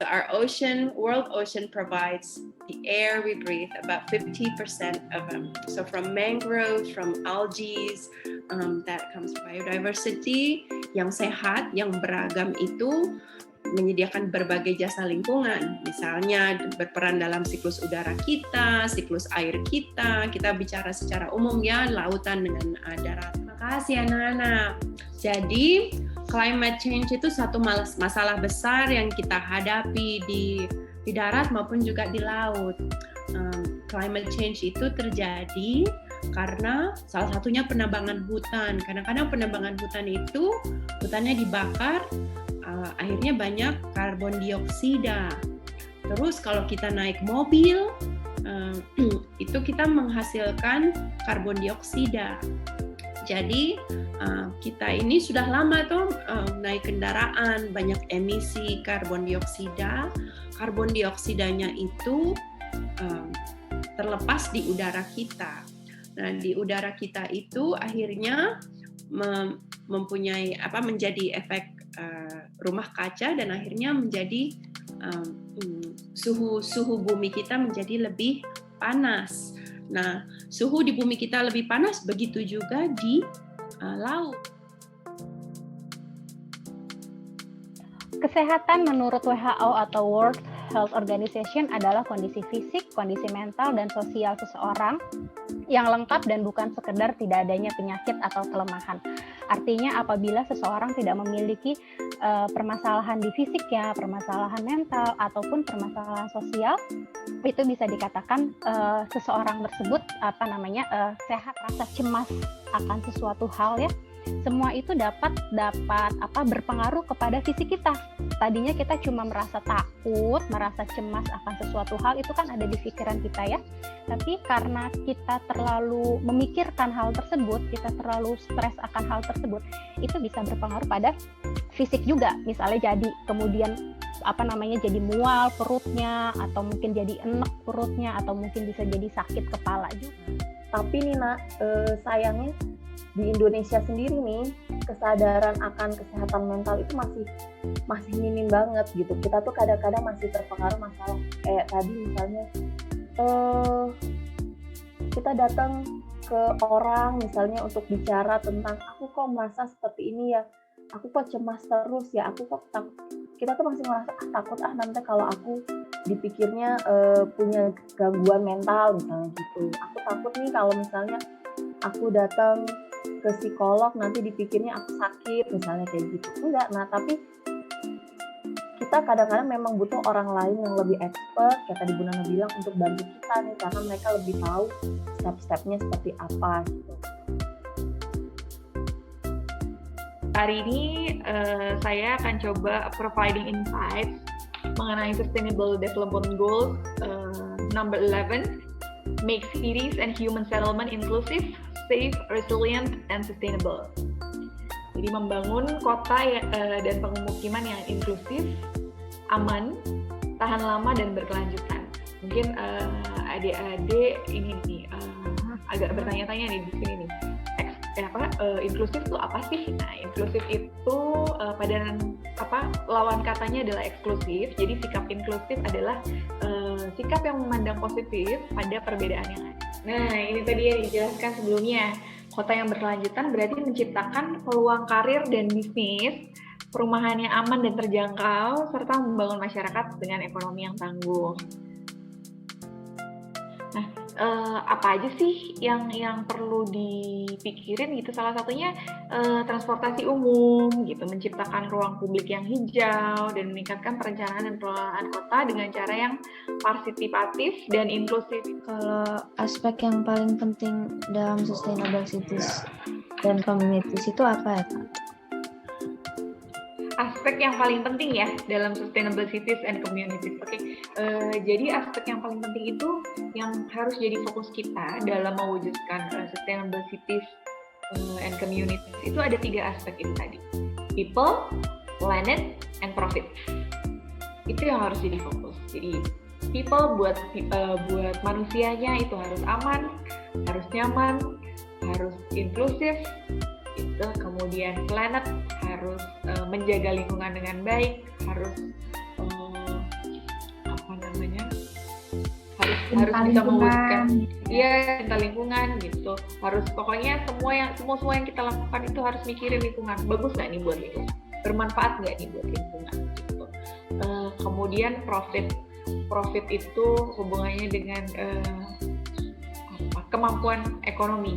our world ocean provides the air we breathe, about 50% of them. So from mangroves, from algae, that comes biodiversity yang sehat, yang beragam itu menyediakan berbagai jasa lingkungan, misalnya berperan dalam siklus udara kita, siklus air kita bicara secara umum ya, lautan dengan darat. Makasih anak-anak. Jadi climate change itu satu masalah besar yang kita hadapi di darat maupun juga di laut. Climate change itu terjadi karena salah satunya penambangan hutan. Kadang-kadang penambangan hutan itu hutannya dibakar, akhirnya banyak karbon dioksida. Terus kalau kita naik mobil, itu kita menghasilkan karbon dioksida. Jadi kita ini sudah lama tuh naik kendaraan, banyak emisi karbon dioksida. Karbon dioksidanya itu terlepas di udara kita. Nah, di udara kita itu akhirnya menjadi efek rumah kaca dan akhirnya menjadi suhu bumi kita menjadi lebih panas. Nah, suhu di bumi kita lebih panas, begitu juga di laut. Kesehatan menurut WHO atau World Health Organization adalah kondisi fisik, kondisi mental, dan sosial seseorang yang lengkap dan bukan sekedar tidak adanya penyakit atau kelemahan. Artinya apabila seseorang tidak memiliki permasalahan di fisiknya, permasalahan mental, ataupun permasalahan sosial, itu bisa dikatakan seseorang tersebut sehat. Rasa cemas akan sesuatu hal ya, semua itu dapat berpengaruh kepada fisik kita. Tadinya kita cuma merasa takut, merasa cemas akan sesuatu hal, itu kan ada di pikiran kita ya. Tapi karena kita terlalu memikirkan hal tersebut, kita terlalu stres akan hal tersebut, itu bisa berpengaruh pada fisik juga. Misalnya kemudian jadi mual perutnya, atau mungkin jadi enek perutnya, atau mungkin bisa jadi sakit kepala juga. Tapi nih Nak, sayangnya di Indonesia sendiri nih, kesadaran akan kesehatan mental itu masih minim banget gitu. Kita tuh kadang-kadang masih terpengaruh masalah kayak tadi misalnya kita datang ke orang misalnya untuk bicara tentang aku kok merasa seperti ini ya, aku kok cemas terus ya, aku kok takut. Kita tuh masih merasa takut nanti kalau aku dipikirnya punya gangguan mental misalnya gitu. Aku takut nih kalau misalnya aku datang ke psikolog nanti dipikirnya aku sakit misalnya kayak gitu. Enggak, tapi kita kadang-kadang memang butuh orang lain yang lebih expert, kayak tadi Bu Nana bilang, untuk bantu kita nih, karena mereka lebih tahu step-stepnya seperti apa gitu. Hari ini saya akan coba providing insights mengenai Sustainable Development Goals number 11, make cities and human settlement inclusive, safe, resilient, and sustainable. Jadi membangun kota dan pemukiman yang inklusif, aman, tahan lama, dan berkelanjutan. Mungkin adik-adik ini nih agak bertanya-tanya nih di sini nih. Inklusif itu apa sih? Nah, inklusif itu lawan katanya adalah eksklusif. Jadi sikap inklusif adalah sikap yang memandang positif pada perbedaan yang ada. Nah, ini tadi yang dijelaskan sebelumnya. Kota yang berkelanjutan berarti menciptakan peluang karir dan bisnis, perumahan yang aman dan terjangkau, serta membangun masyarakat dengan ekonomi yang tangguh. Nah, apa aja sih yang perlu dipikirin gitu? Salah satunya transportasi umum gitu, menciptakan ruang publik yang hijau dan meningkatkan perencanaan dan pengelolaan kota dengan cara yang partisipatif dan inklusif. Kalau aspek yang paling penting dalam sustainable cities dan communities itu apa ya, Kak? Aspek yang paling penting ya dalam sustainable cities and communities. Oke, jadi aspek yang paling penting itu yang harus jadi fokus kita dalam mewujudkan sustainable cities and communities itu ada 3 aspek ini tadi: people, planet, and profit. Itu yang harus jadi fokus. Jadi people buat manusianya itu harus aman, harus nyaman, harus inklusif. Itu kemudian planet harus menjaga lingkungan dengan baik, harus harus Cinta bisa lingkungan. mewujudkan, iya, cinta lingkungan gitu. Harus pokoknya semua yang kita lakukan itu harus mikirin lingkungan. Bagus nggak nih buat lingkungan? Bermanfaat nggak nih buat lingkungan? Gitu. Kemudian profit itu hubungannya dengan kemampuan ekonomi.